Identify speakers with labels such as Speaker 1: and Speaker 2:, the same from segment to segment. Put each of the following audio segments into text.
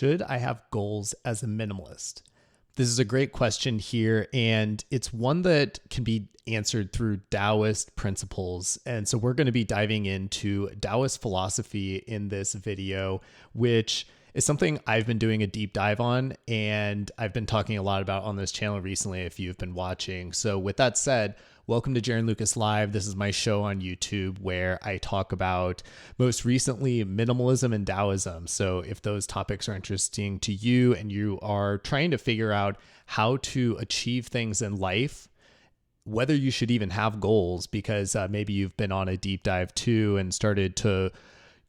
Speaker 1: Should I have goals as a minimalist? This is a great question here, and it's one that can be answered through Daoist principles. And so we're going to be diving into Daoist philosophy in this video, which is something I've been doing a deep dive on, and I've been talking a lot about on this channel recently if you've been watching. So with that said, welcome to Jaron Lukas Live. This is my show on YouTube where I talk about most recently minimalism and Daoism. So if those topics are interesting to you and you are trying to figure out how to achieve things in life, whether you should even have goals, because maybe you've been on a deep dive too and started to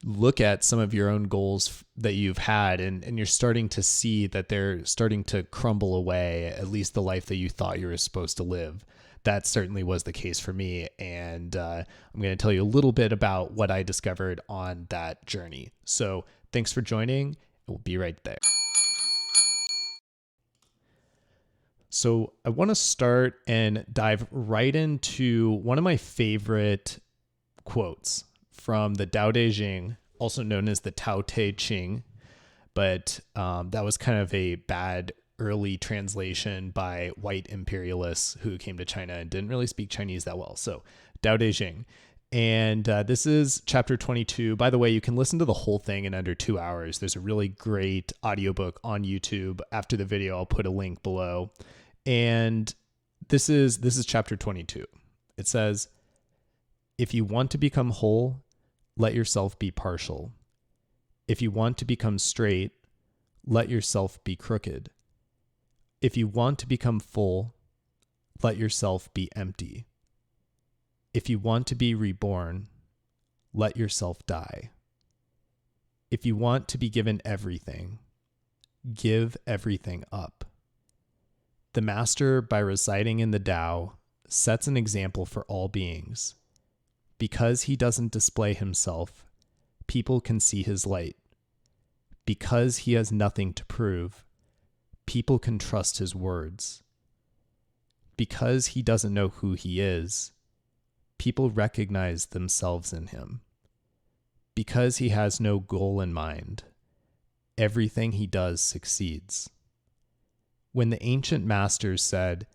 Speaker 1: look at some of your own goals that you've had and you're starting to see that they're starting to crumble away, at least the life that you thought you were supposed to live. That certainly was the case for me. And I'm going to tell you a little bit about what I discovered on that journey. So thanks for joining. We'll be right there. So I want to start and dive right into one of my favorite quotes from the Tao Te Ching, also known as the Tao Te Ching. But that was kind of a bad early translation by white imperialists who came to China and didn't really speak Chinese that well. So Tao Te Ching. And this is chapter 22. By the way, you can listen to the whole thing in under 2 hours. There's a really great audiobook on YouTube. After the video, I'll put a link below. And this is chapter 22. It says, if you want to become whole, let yourself be partial. If you want to become straight, let yourself be crooked. If you want to become full, let yourself be empty. If you want to be reborn, let yourself die. If you want to be given everything, give everything up. The master, by residing in the Tao, sets an example for all beings. Because he doesn't display himself, people can see his light. Because he has nothing to prove, people can trust his words. Because he doesn't know who he is, people recognize themselves in him. Because he has no goal in mind, everything he does succeeds. When the ancient masters said,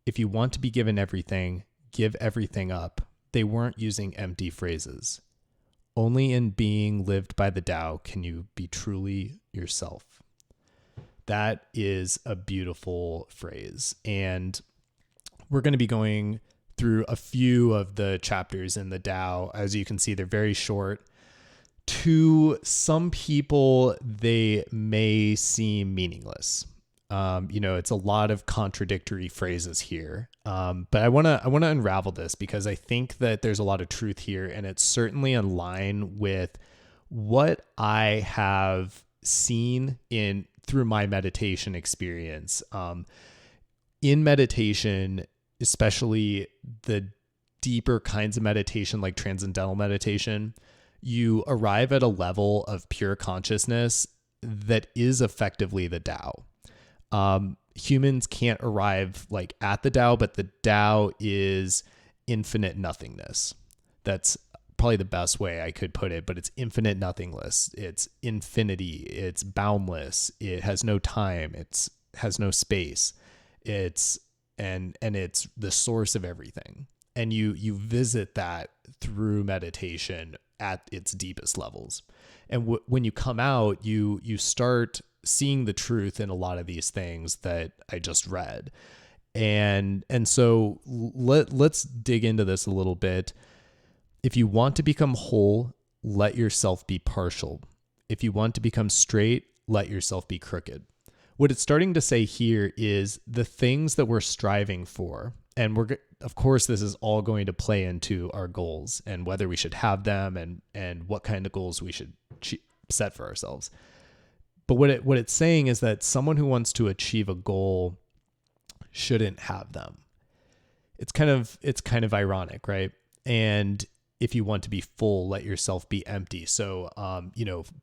Speaker 1: if you want to be given everything, give everything up, they weren't using empty phrases. Only in being lived by the Tao can you be truly yourself. That is a beautiful phrase. And we're going to be going through a few of the chapters in the Tao. As you can see, they're very short. To some people, they may seem meaningless. It's a lot of contradictory phrases here. But I want to unravel this because I think that there's a lot of truth here, and it's certainly in line with what I have seen through my meditation experience. In meditation, especially the deeper kinds of meditation like transcendental meditation, you arrive at a level of pure consciousness that is effectively the Tao. Humans can't arrive like at the Tao, but the Tao is infinite nothingness. That's probably the best way I could put it, but it's infinite nothingness. It's infinity. It's boundless. It has no time. It has no space. It's the source of everything. And you visit that through meditation at its deepest levels. And when you come out, you start seeing the truth in a lot of these things that I just read. And so let's dig into this a little bit. If you want to become whole, let yourself be partial. If you want to become straight, let yourself be crooked. What it's starting to say here is the things that we're striving for, and of course, this is all going to play into our goals and whether we should have them and what kind of goals we should set for ourselves. But what it's saying is that someone who wants to achieve a goal shouldn't have them. It's kind of ironic, right? And if you want to be full, let yourself be empty. So,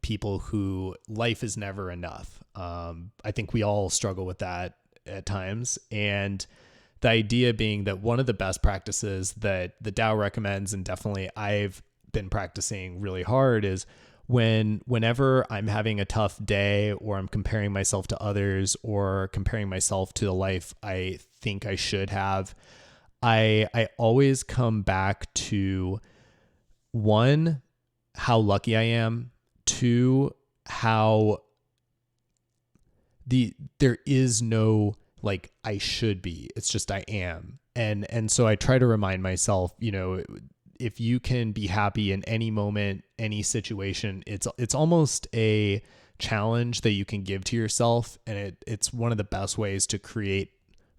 Speaker 1: people who life is never enough. I think we all struggle with that at times. And the idea being that one of the best practices that the Tao recommends, and definitely I've been practicing really hard, is whenever I'm having a tough day, or I'm comparing myself to others, or comparing myself to the life I think I should have, I always come back to, one, how lucky I am, two, how there is no like I should be, it's just I am. And so I try to remind myself, if you can be happy in any moment, any situation, it's almost a challenge that you can give to yourself. And it's one of the best ways to create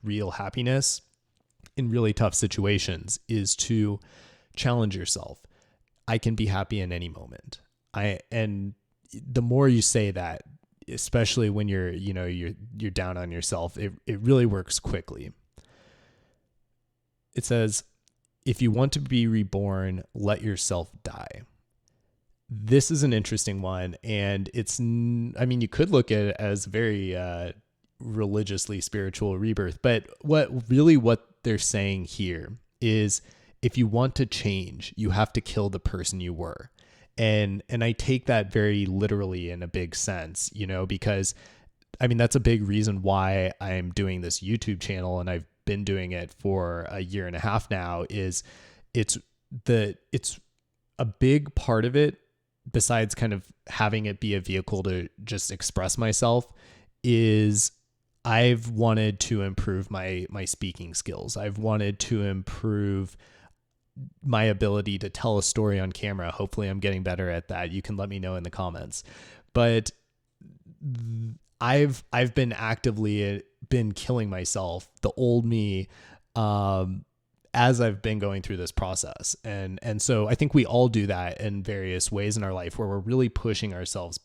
Speaker 1: real happiness in really tough situations, is to challenge yourself. I can be happy in any moment. And the more you say that, especially when you're down on yourself, it really works quickly. It says, if you want to be reborn, let yourself die. This is an interesting one. And you could look at it as very religiously spiritual rebirth, but what they're saying here is, if you want to change, you have to kill the person you were. And I take that very literally in a big sense, because that's a big reason why I'm doing this YouTube channel, and I've been doing it for a year and a half now. Is it's a big part of it, besides kind of having it be a vehicle to just express myself, is I've wanted to improve my speaking skills. I've wanted to improve my ability to tell a story on camera. Hopefully I'm getting better at that. You can let me know in the comments. But I've been actively been killing myself, the old me, as I've been going through this process. And so I think we all do that in various ways in our life, where we're really pushing ourselves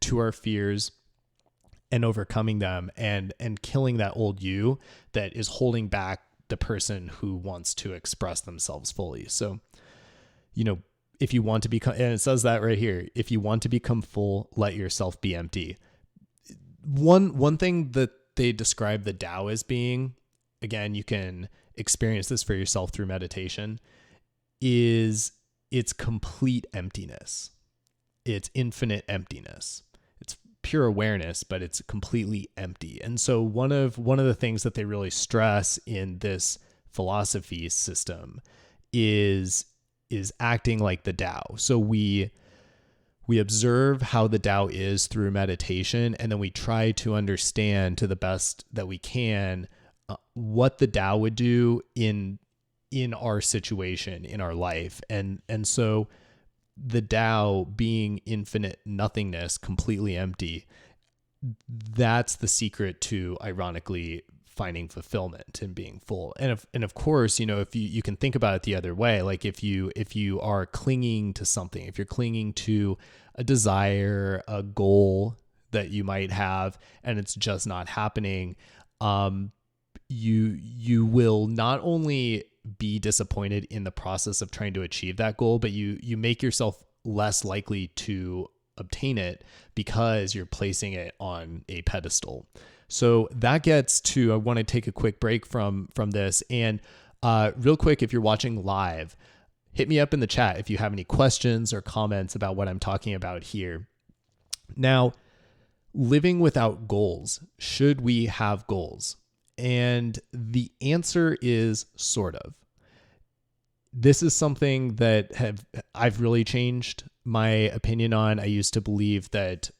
Speaker 1: to our fears and overcoming them, and killing that old you that is holding back the person who wants to express themselves fully. So, if you want to become, and it says that right here, if you want to become full, let yourself be empty. One thing that they describe the Tao as being, again, you can experience this for yourself through meditation, is it's complete emptiness. It's infinite emptiness. It's pure awareness, but it's completely empty. And so one of the things that they really stress in this philosophy system is acting like the Tao. So we observe how the Tao is through meditation, and then we try to understand to the best that we can what the Tao would do in our situation, in our life. And so the Tao being infinite nothingness, completely empty, that's the secret to, ironically, finding fulfillment and being full. And of course, if you can think about it the other way, like if you are clinging to something, if you're clinging to a desire, a goal that you might have, and it's just not happening, you will not only be disappointed in the process of trying to achieve that goal, but you make yourself less likely to obtain it because you're placing it on a pedestal. So that gets to, I want to take a quick break from this. And real quick, if you're watching live, hit me up in the chat if you have any questions or comments about what I'm talking about here. Now, living without goals. Should we have goals? And the answer is sort of. This is something that I've really changed my opinion on. I used to believe that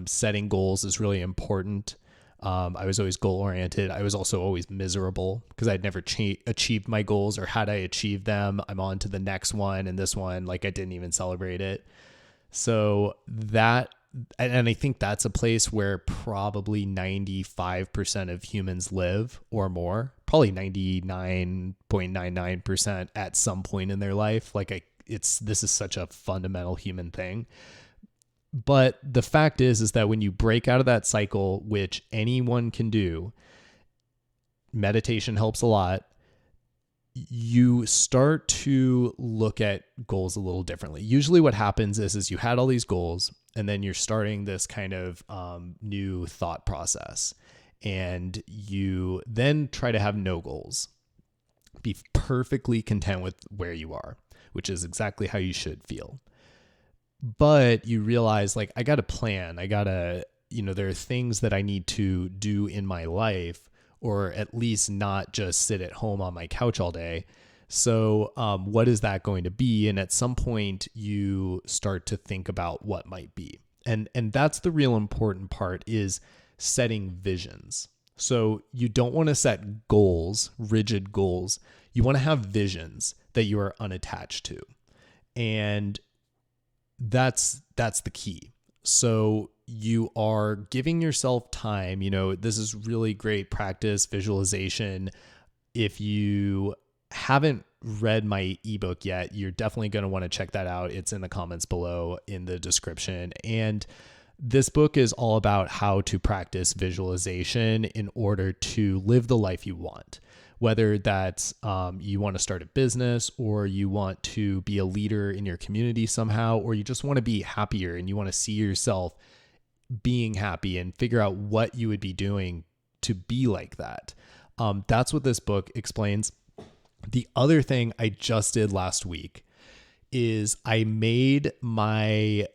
Speaker 1: setting goals is really important. I was always goal oriented. I was also always miserable because I'd never achieved my goals, or had I achieved them, I'm on to the next one, and this one, like, I didn't even celebrate it. So and I think that's a place where probably 95% of humans live, or more, probably 99.99% at some point in their life. This is such a fundamental human thing. But the fact is that when you break out of that cycle, which anyone can do, meditation helps a lot, you start to look at goals a little differently. Usually what happens is you had all these goals, and then you're starting this kind of new thought process, and you then try to have no goals. Be perfectly content with where you are, which is exactly how you should feel. but you realize like, I got to plan. I got to, there are things that I need to do in my life, or at least not just sit at home on my couch all day. So what is that going to be? And at some point you start to think about what might be. And that's the real important part, is setting visions. So you don't want to set goals, rigid goals. You want to have visions that you are unattached to. And that's the key. So you are giving yourself time. This is really great practice, visualization. If you haven't read my ebook yet, you're definitely going to want to check that out. It's in the comments below in the description. And this book is all about how to practice visualization in order to live the life you want. Whether that's you want to start a business, or you want to be a leader in your community somehow, or you just want to be happier and you want to see yourself being happy and figure out what you would be doing to be like that. That's what this book explains. The other thing I just did last week is I made my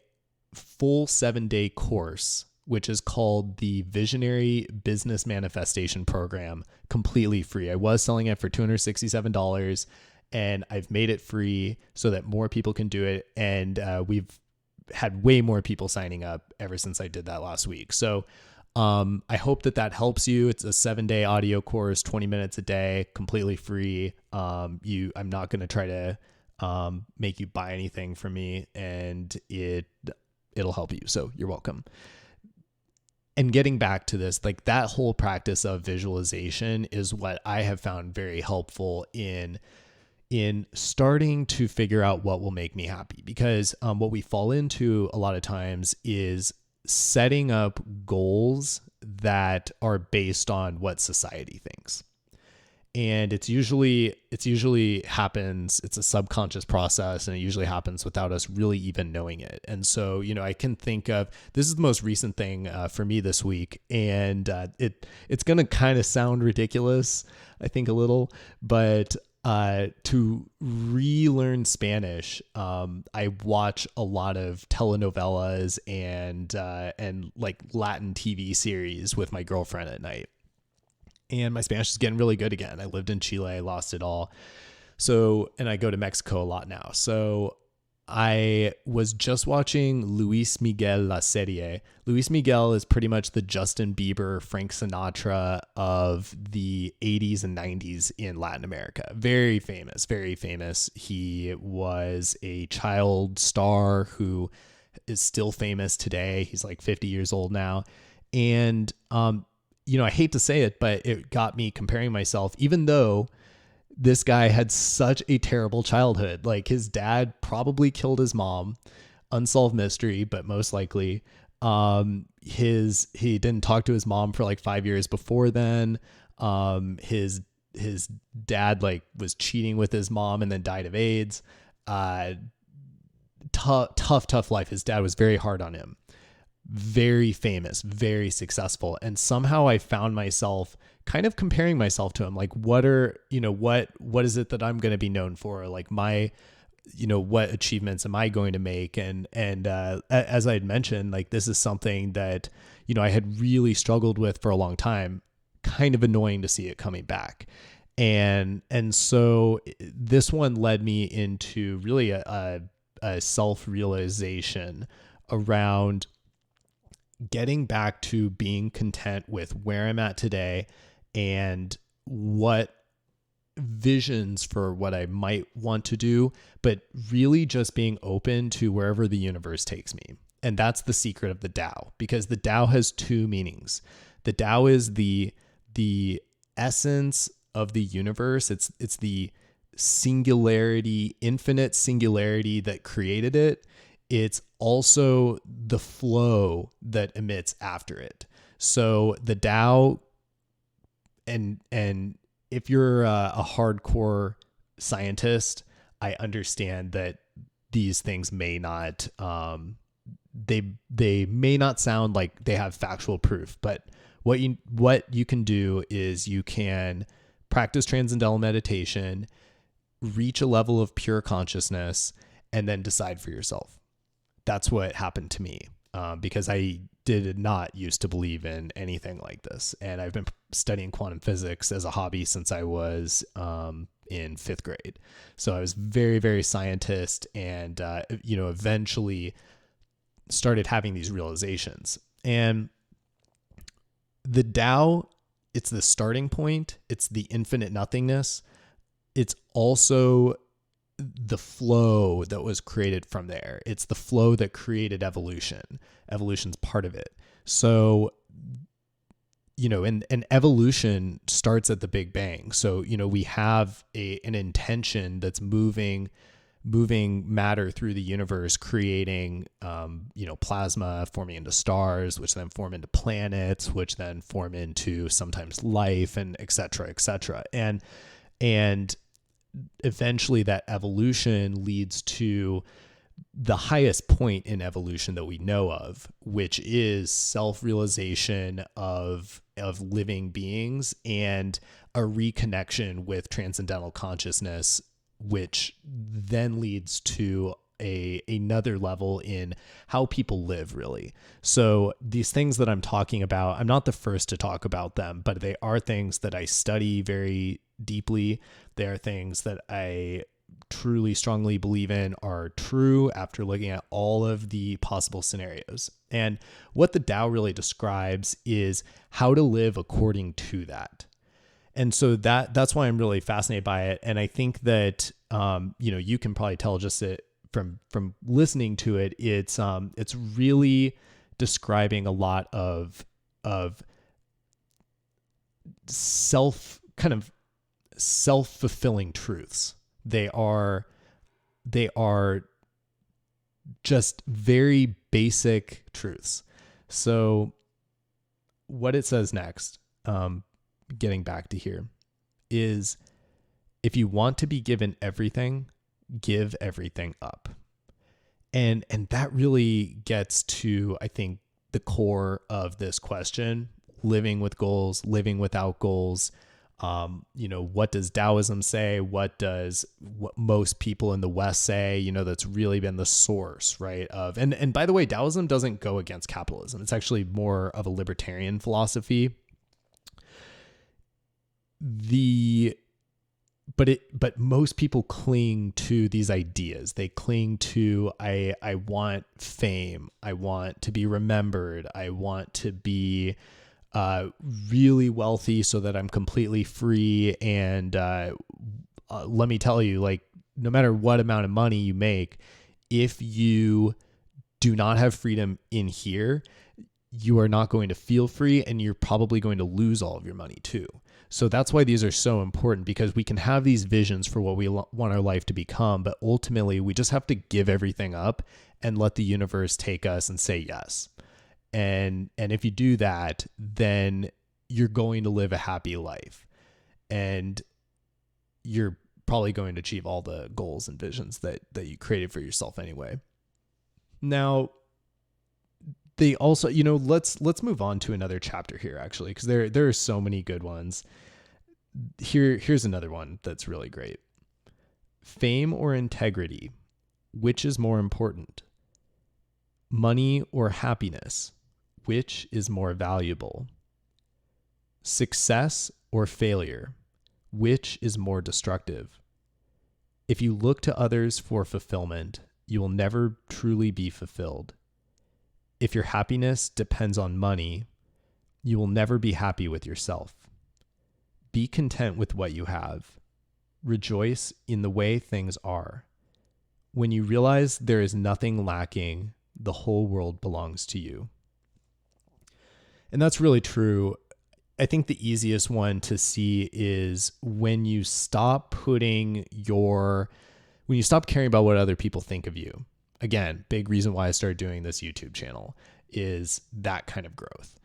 Speaker 1: full 7-day course, which is called the Visionary Business Manifestation Program, completely free. I was selling it for $267, and I've made it free so that more people can do it. And we've had way more people signing up ever since I did that last week. So I hope that helps you. It's a 7-day audio course, 20 minutes a day, completely free. I'm not going to try to make you buy anything from me, and it'll help you. So you're welcome. And getting back to this, like that whole practice of visualization is what I have found very helpful in starting to figure out what will make me happy. Because what we fall into a lot of times is setting up goals that are based on what society thinks. And it's usually happens, it's a subconscious process, and it usually happens without us really even knowing it. And so, I can think of, this is the most recent thing for me this week. And it's going to kind of sound ridiculous, I think a little, but to relearn Spanish, I watch a lot of telenovelas and like Latin TV series with my girlfriend at night. And my Spanish is getting really good again. I lived in Chile, I lost it all. So, and I go to Mexico a lot now. So I was just watching Luis Miguel La Serie. Luis Miguel is pretty much the Justin Bieber, Frank Sinatra of the 80s and 90s in Latin America. Very famous, very famous. He was a child star who is still famous today. He's like 50 years old now. And, I hate to say it, but it got me comparing myself, even though this guy had such a terrible childhood. Like his dad probably killed his mom, unsolved mystery, but most likely, he didn't talk to his mom for like 5 years before then. His dad like was cheating with his mom and then died of AIDS. Tough life. His dad was very hard on him. Very famous, very successful. And somehow I found myself kind of comparing myself to him. Like, what is it that I'm going to be known for? Like my, what achievements am I going to make? And as I had mentioned, like, this is something that, I had really struggled with for a long time. Kind of annoying to see it coming back. And so this one led me into really a self-realization around getting back to being content with where I'm at today and what visions for what I might want to do, but really just being open to wherever the universe takes me. And that's the secret of the Tao, because the Tao has two meanings. The Tao is the essence of the universe. It's the singularity, infinite singularity that created it. It's also the flow that emits after it. So the Tao, and if you're a hardcore scientist, I understand that these things may not, they may not sound like they have factual proof, but what you can do is you can practice transcendental meditation, reach a level of pure consciousness, and then decide for yourself. that's what happened to me, because I did not used to believe in anything like this. And I've been studying quantum physics as a hobby since I was in 5th grade. So I was very, very scientist, and, eventually started having these realizations. And the Tao, it's the starting point. It's the infinite nothingness. It's also the flow that was created from there. It's the flow that created evolution. Evolution's part of it. So, and evolution starts at the Big Bang. So, we have an intention that's moving matter through the universe, creating, plasma, forming into stars, which then form into planets, which then form into sometimes life, and et cetera, et cetera. And eventually that evolution leads to the highest point in evolution that we know of, which is self-realization of living beings and a reconnection with transcendental consciousness, which then leads to another level in how people live, really. So these things that I'm talking about, I'm not the first to talk about them, but they are things that I study very deeply. They are things that I truly strongly believe in are true after looking at all of the possible scenarios. And what the Tao really describes is how to live according to that. And so that's why I'm really fascinated by it. And I think that, you can probably tell just it from listening to it, it's really describing a lot of self-fulfilling truths. They are just very basic truths. So what it says next, getting back to here, is if you want to be given everything, give everything up. And that really gets to, I think, the core of this question: living with goals, living without goals. What does Daoism say? What most people in the West say? That's really been the source, right? And by the way, Daoism doesn't go against capitalism. It's actually more of a libertarian philosophy. But most people cling to these ideas. They cling to, I want fame. I want to be remembered. I want to be really wealthy so that I'm completely free. And let me tell you, like, no matter what amount of money you make, if you do not have freedom in here, you are not going to feel free, and you're probably going to lose all of your money too. So that's why these are so important, because we can have these visions for what we want our life to become, but ultimately we just have to give everything up and let the universe take us and say yes. And if you do that, then you're going to live a happy life, and you're probably going to achieve all the goals and visions that you created for yourself anyway. Now, they also, let's move on to another chapter here, actually, because there are so many good ones. Here's another one that's really great. Fame or integrity, which is more important? Money or happiness, which is more valuable? Success or failure, which is more destructive? If you look to others for fulfillment, you will never truly be fulfilled. If your happiness depends on money, you will never be happy with yourself. Be content with what you have. Rejoice in the way things are. When you realize there is nothing lacking, the whole world belongs to you. And that's really true. I think the easiest one to see is when you stop caring about what other people think of you. Again, big reason why I started doing this YouTube channel is that kind of growth.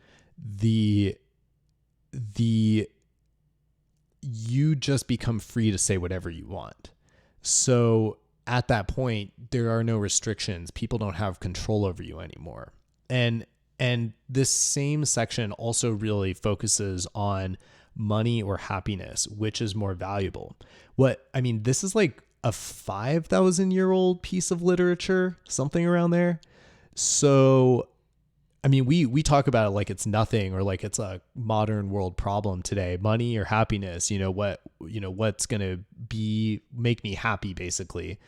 Speaker 1: You just become free to say whatever you want. So at that point, there are no restrictions. People don't have control over you anymore. And this same section also really focuses on money or happiness, which is more valuable. This is like a 5,000-year-old piece of literature, something around there. So, I mean, we talk about it like it's nothing or like it's a modern world problem today, money or happiness, what's going to make me happy basically.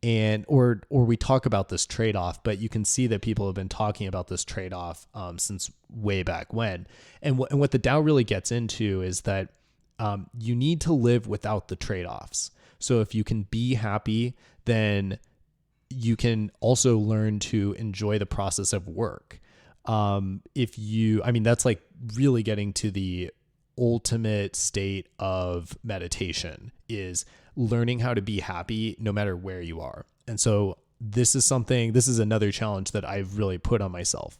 Speaker 1: And, or we talk about this trade-off, but you can see that people have been talking about this trade-off since way back when. And what the Tao really gets into is that you need to live without the trade-offs. So if you can be happy, then you can also learn to enjoy the process of work. That's like really getting to the ultimate state of meditation, is learning how to be happy no matter where you are. And so this is another challenge that I've really put on myself.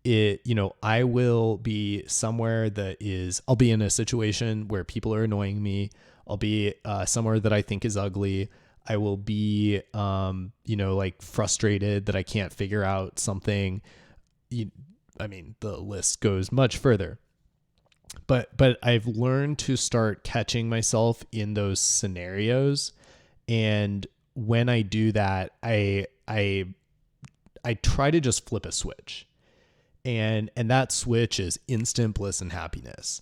Speaker 1: I will be somewhere I'll be in a situation where people are annoying me. I'll be somewhere that I think is ugly. I will be, frustrated that I can't figure out something. The list goes much further. But I've learned to start catching myself in those scenarios. And when I do that, I try to just flip a switch. And that switch is instant bliss and happiness.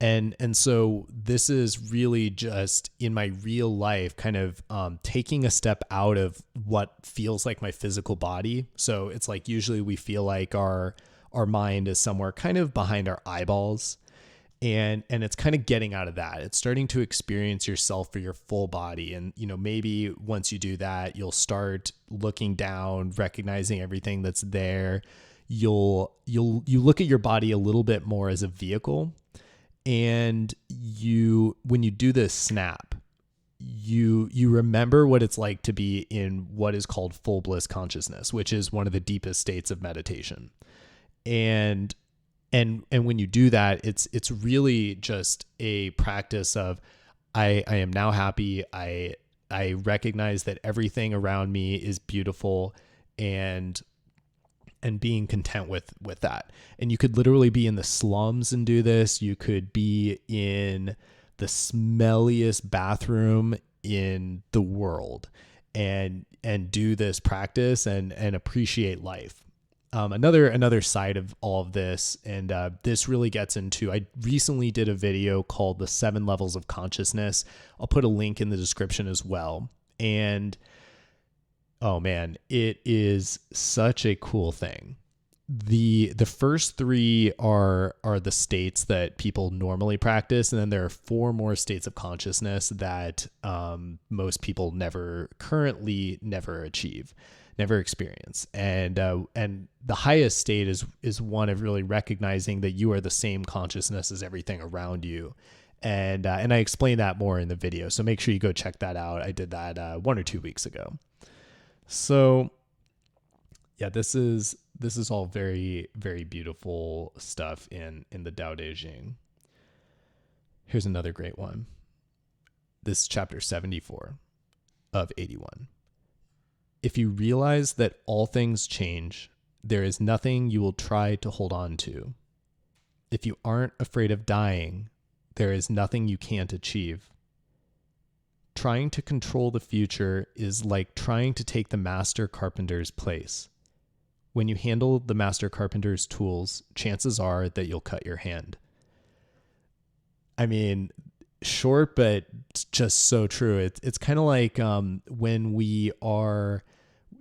Speaker 1: And so this is really just in my real life, kind of taking a step out of what feels like my physical body. So it's like usually we feel like our mind is somewhere kind of behind our eyeballs. And it's kind of getting out of that. It's starting to experience yourself for your full body. And, maybe once you do that, you'll start looking down, recognizing everything that's there. You look at your body a little bit more as a vehicle. And when you do this snap, you remember what it's like to be in what is called full bliss consciousness, which is one of the deepest states of meditation. And when you do that, it's really just a practice of, I am now happy. I recognize that everything around me is beautiful, and being content with that. And you could literally be in the slums and do this. You could be in the smelliest bathroom in the world and do this practice and appreciate life. Another side of all of this, and this really gets into, I recently did a video called The 7 Levels of Consciousness. I'll put a link in the description as well. And oh man, it is such a cool thing. The first 3 are the states that people normally practice, and then there are 4 more states of consciousness that most people never achieve, never experience. And the highest state is one of really recognizing that you are the same consciousness as everything around you. And I explain that more in the video, so make sure you go check that out. I did that 1 or 2 weeks ago. So yeah, this is all very, very beautiful stuff in the Tao Te Ching. Here's another great one. This is chapter 74 of 81. If you realize that all things change, there is nothing you will try to hold on to. If you aren't afraid of dying, there is nothing you can't achieve. Trying to control the future is like trying to take the master carpenter's place. When you handle the master carpenter's tools, chances are that you'll cut your hand. I mean, short, but just so true. It's kind of like when we are,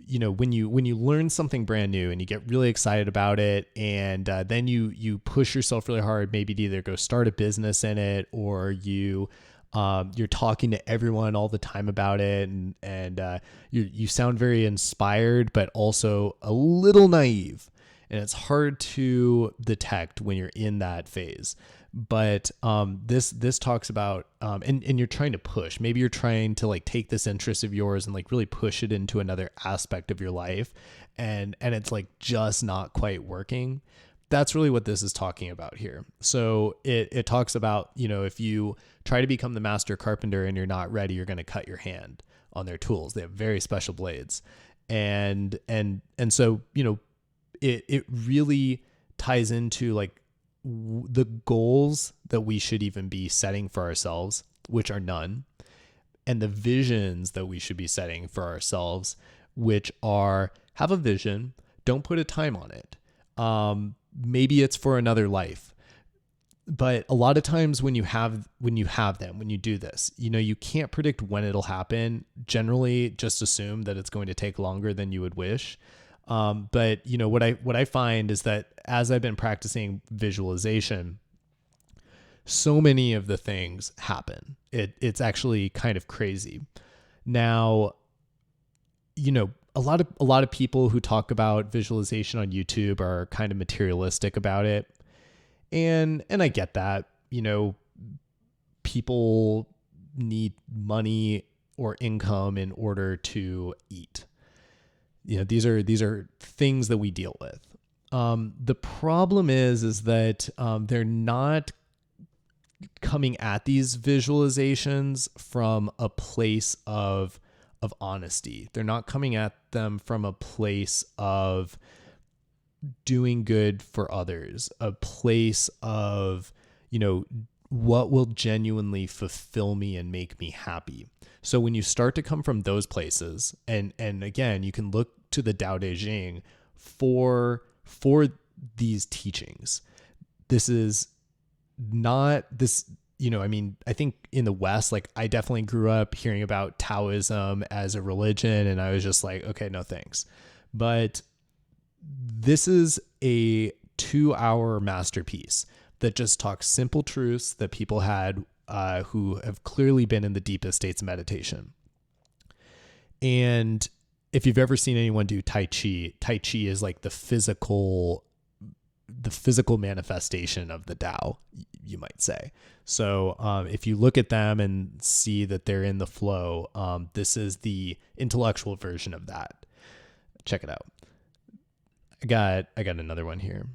Speaker 1: when you learn something brand new and you get really excited about it, and then you push yourself really hard, maybe to either go start a business in it, or you're talking to everyone all the time about it, and you sound very inspired, but also a little naive, and it's hard to detect when you're in that phase. But this talks about and you're trying to push. Maybe you're trying to like take this interest of yours and like really push it into another aspect of your life, and it's like just not quite working. That's really what this is talking about here. So it talks about, if you try to become the master carpenter and you're not ready, you're going to cut your hand on their tools. They have very special blades. And so, it really ties into like the goals that we should even be setting for ourselves, which are none, and the visions that we should be setting for ourselves, which are have a vision, don't put a time on it. Maybe it's for another life. But a lot of times when you do this, you can't predict when it'll happen. Generally, just assume that it's going to take longer than you would wish. But what I find is that as I've been practicing visualization, so many of the things happen. It's actually kind of crazy. Now, a lot of people who talk about visualization on YouTube are kind of materialistic about it. And I get that, people need money or income in order to eat. These are things that we deal with. The problem is that they're not coming at these visualizations from a place of honesty. They're not coming at them from a place of doing good for others, a place of, what will genuinely fulfill me and make me happy. So when you start to come from those places, and again, you can look to the Tao Te Ching for these teachings. This is not this, I think in the West, like I definitely grew up hearing about Taoism as a religion, and I was just like, okay, no thanks. But this is a 2-hour masterpiece that just talks simple truths that people had who have clearly been in the deepest states of meditation. And if you've ever seen anyone do Tai Chi is like the physical manifestation of the Tao, you might say. So if you look at them and see that they're in the flow, this is the intellectual version of that. Check it out. I got another one here.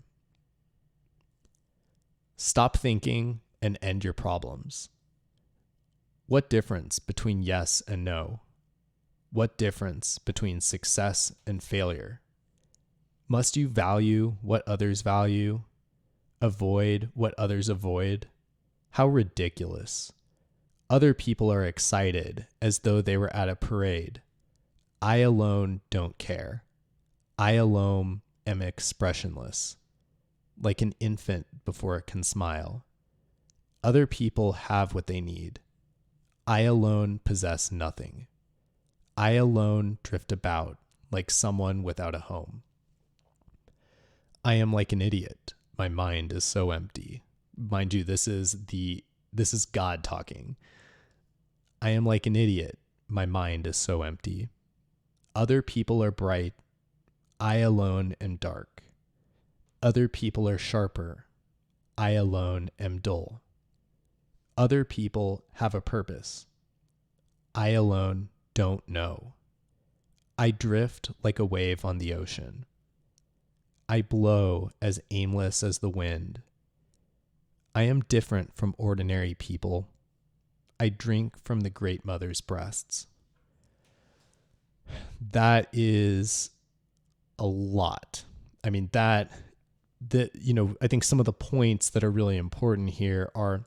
Speaker 1: Stop thinking and end your problems. What difference between yes and no? What difference between success and failure? Must you value what others value? Avoid what others avoid? How ridiculous. Other people are excited as though they were at a parade. I alone don't care. I alone am expressionless, like an infant before it can smile. Other people have what they need. I alone possess nothing. I alone drift about like someone without a home. I am like an idiot. My mind is so empty. Mind you, this is God talking. I am like an idiot. My mind is so empty. Other people are bright. I alone am dark. Other people are sharper. I alone am dull. Other people have a purpose. I alone don't know. I drift like a wave on the ocean. I blow as aimless as the wind. I am different from ordinary people. I drink from the Great Mother's breasts. That is a lot. I mean, I think some of the points that are really important here are,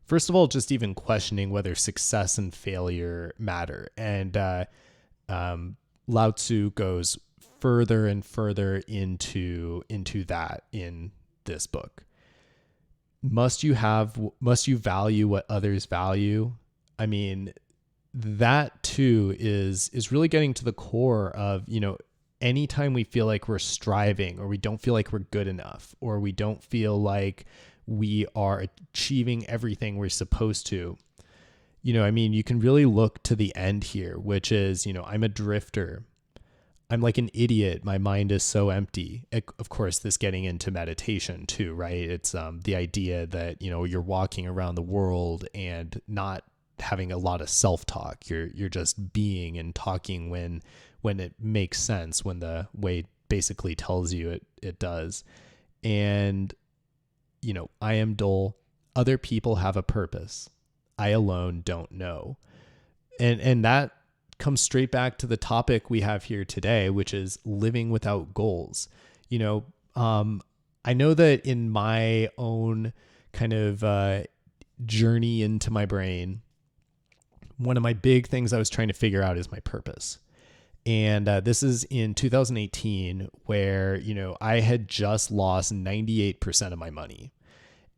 Speaker 1: first of all, just even questioning whether success and failure matter. And Lao Tzu goes further and further into that in this book. Must you value what others value? I mean, that too is really getting to the core of, anytime we feel like we're striving, or we don't feel like we're good enough, or we don't feel like we are achieving everything we're supposed to, you can really look to the end here, which is, I'm a drifter. I'm like an idiot. My mind is so empty. Of course, this getting into meditation too, right? It's the idea that, you're walking around the world and not having a lot of self-talk. You're just being and talking when it makes sense, when the way basically tells you it does. And, I am dull. Other people have a purpose. I alone don't know. And that comes straight back to the topic we have here today, which is living without goals. I know that in my own kind of journey into my brain, one of my big things I was trying to figure out is my purpose. And this is in 2018 where, I had just lost 98% of my money,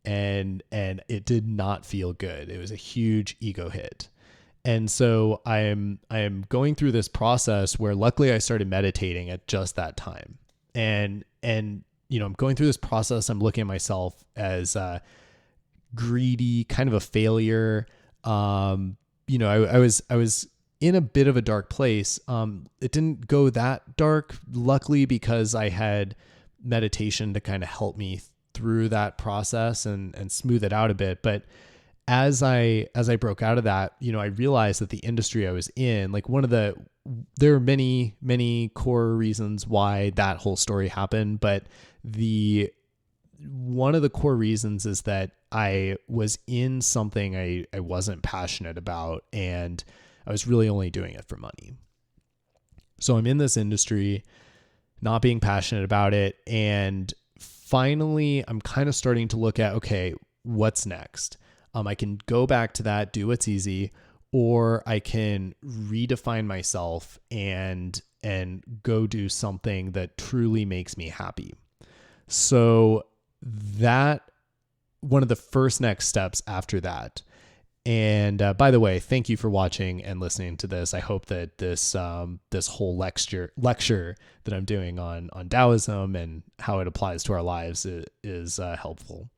Speaker 1: and it did not feel good. It was a huge ego hit. And so I am going through this process where luckily I started meditating at just that time. And I'm going through this process. I'm looking at myself as greedy, kind of a failure. I was in a bit of a dark place. It didn't go that dark, luckily, because I had meditation to kind of help me through that process and smooth it out a bit. But as I broke out of that, I realized that the industry I was in, like there are many, many core reasons why that whole story happened. But one of the core reasons is that I was in something I wasn't passionate about, and I was really only doing it for money. So I'm in this industry, not being passionate about it. And finally, I'm kind of starting to look at, okay, what's next? I can go back to that, do what's easy, or I can redefine myself and go do something that truly makes me happy. So that one of the first next steps after that. And by the way, thank you for watching and listening to this. I hope that this whole lecture that I'm doing on Daoism and how it applies to our lives is helpful.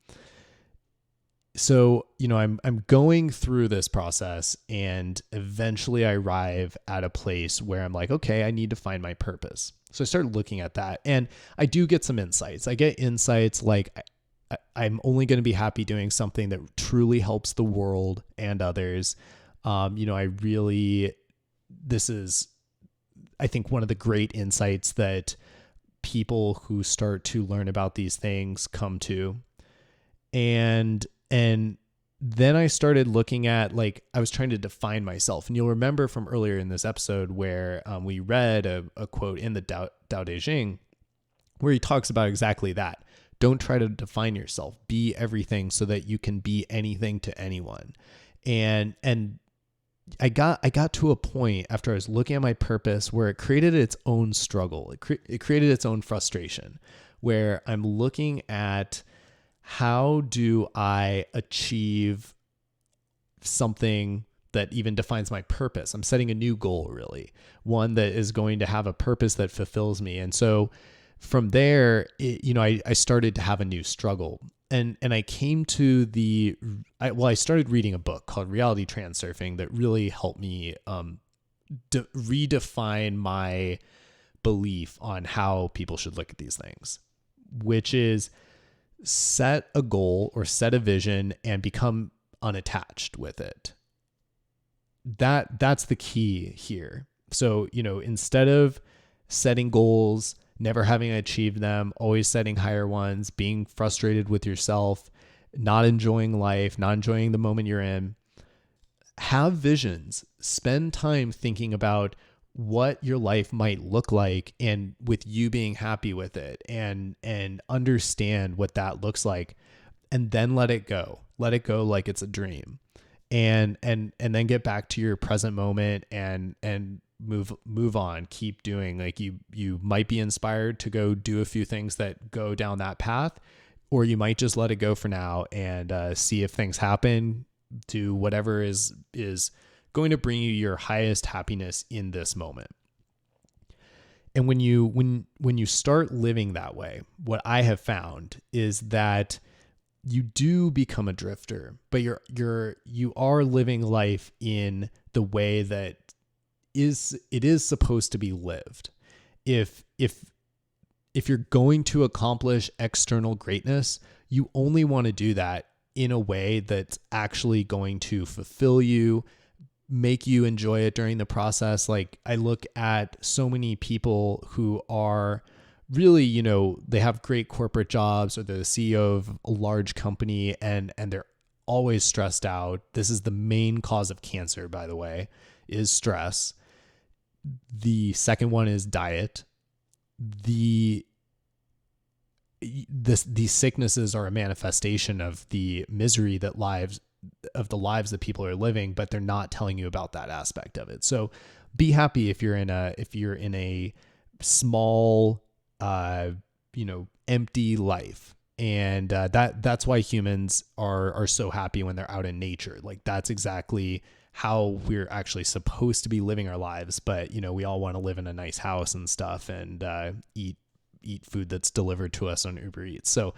Speaker 1: So, I'm going through this process, and eventually I arrive at a place where I'm like, okay, I need to find my purpose. So I started looking at that, and I do get some insights. I get insights like I'm only going to be happy doing something that truly helps the world and others. This is, I think, one of the great insights that people who start to learn about these things come to. And then I started looking at, like, I was trying to define myself. And you'll remember from earlier in this episode where we read a quote in the Tao Te Ching where he talks about exactly that. Don't try to define yourself. Be everything so that you can be anything to anyone. And I got to a point after I was looking at my purpose where it created its own struggle. It created its own frustration, where I'm looking at, how do I achieve something that even defines my purpose? I'm setting a new goal, really, one that is going to have a purpose that fulfills me. And so from there, I started to have a new struggle. And I came to I started reading a book called Reality Transurfing that really helped me redefine my belief on how people should look at these things, which is set a goal or set a vision and become unattached with it. That's the key here. So, instead of setting goals, never having achieved them, always setting higher ones, being frustrated with yourself, not enjoying life, not enjoying the moment you're in, have visions, spend time thinking about what your life might look like, and with you being happy with it, and understand what that looks like, and then let it go like it's a dream, and then get back to your present moment and move on, keep doing. Like you might be inspired to go do a few things that go down that path, or you might just let it go for now and see if things happen, do whatever is going to bring you your highest happiness in this moment. And when you start living that way, what I have found is that you do become a drifter, but you are living life in the way that it is supposed to be lived. If you're going to accomplish external greatness, you only want to do that in a way that's actually going to fulfill you, make you enjoy it during the process. Like, I look at so many people who are really, they have great corporate jobs, or they're the CEO of a large company, and they're always stressed out. This is the main cause of cancer, by the way, is stress. The second one is diet. These sicknesses are a manifestation of the misery of the lives that people are living, but they're not telling you about that aspect of it. So be happy if you're in a small, empty life. And that's why humans are so happy when they're out in nature. Like that's exactly how we're actually supposed to be living our lives. But we all want to live in a nice house and stuff, and eat food that's delivered to us on Uber Eats. So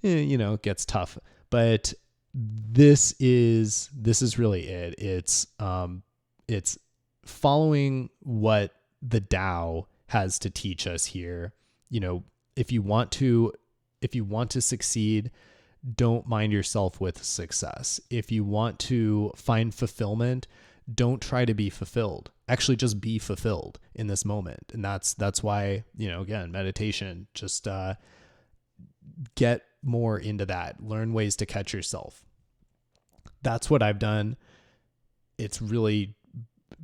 Speaker 1: it gets tough. But this is really it. It's following what the Tao has to teach us here. If you want to succeed, don't mind yourself with success. If you want to find fulfillment, don't try to be fulfilled. Actually, just be fulfilled in this moment. And that's why, again, meditation, just get more into that. Learn ways to catch yourself. That's what I've done. It's really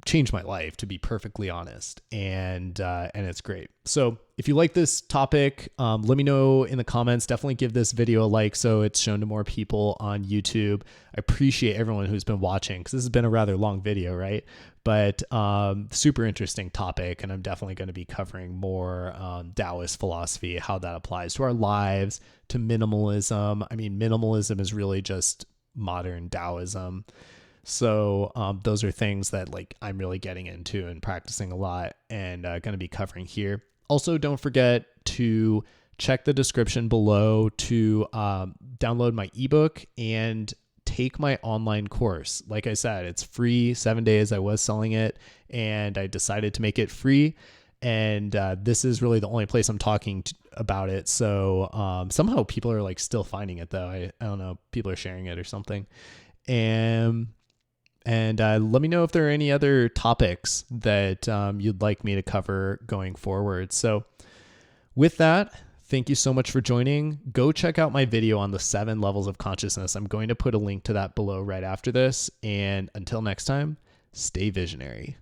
Speaker 1: changed my life, to be perfectly honest, and it's great. So if you like this topic, let me know in the comments. Definitely give this video a like so it's shown to more people on YouTube. I appreciate everyone who's been watching, because this has been a rather long video, right? But super interesting topic, and I'm definitely going to be covering more Daoist philosophy, how that applies to our lives, to minimalism. I mean, minimalism is really just modern Daoism. So those are things that I'm really getting into and practicing a lot, and going to be covering here. Also, don't forget to check the description below to download my ebook and take my online course. Like I said, it's free, 7 days. I was selling it and I decided to make it free. And this is really the only place I'm talking about it. So somehow people are still finding it though. I don't know. People are sharing it or something. And let me know if there are any other topics that you'd like me to cover going forward. So with that, thank you so much for joining. Go check out my video on the 7 levels of consciousness. I'm going to put a link to that below right after this. And until next time, stay visionary.